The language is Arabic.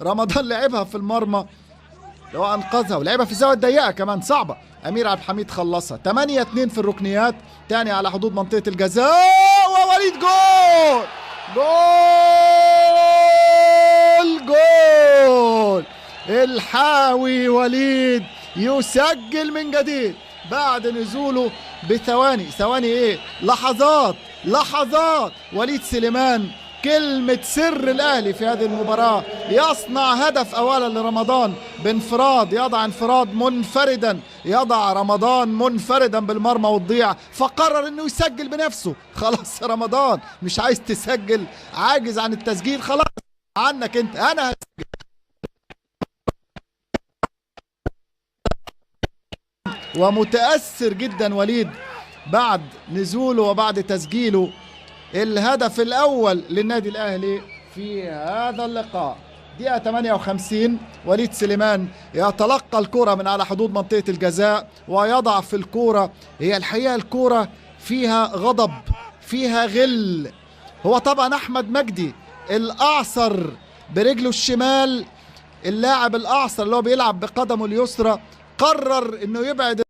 رمضان لعبها في المرمى لو انقذها، ولعبها في الزاويه الضيقه كمان صعبه. امير عبد الحميد خلصها. 8-2 في الركنيات، تاني على حدود منطقه الجزاء، ووليد جول جول جول. الحاوي وليد يسجل من جديد بعد نزوله بثواني، ثواني ايه، لحظات لحظات. وليد سليمان كلمة سر الأهلي في هذه المباراة، يصنع هدف أولا لرمضان بانفراد، يضع انفراد منفردا، يضع رمضان منفردا بالمرمى وتضيع، فقرر انه يسجل بنفسه. خلاص يا رمضان مش عايز تسجل، عاجز عن التسجيل، خلاص عنك انت، انا ومتأثر جدا وليد بعد نزوله وبعد تسجيله الهدف الأول للنادي الأهلي في هذا اللقاء. دقيقة 58 وليد سليمان يتلقى الكرة من على حدود منطقة الجزاء ويضع في الكرة. هي الحقيقة الكرة فيها غضب، فيها غل. هو طبعا أحمد مجدي الأعصر برجله الشمال، اللاعب الأعصر اللي هو بيلعب بقدمه اليسرى، قرر انه يبعد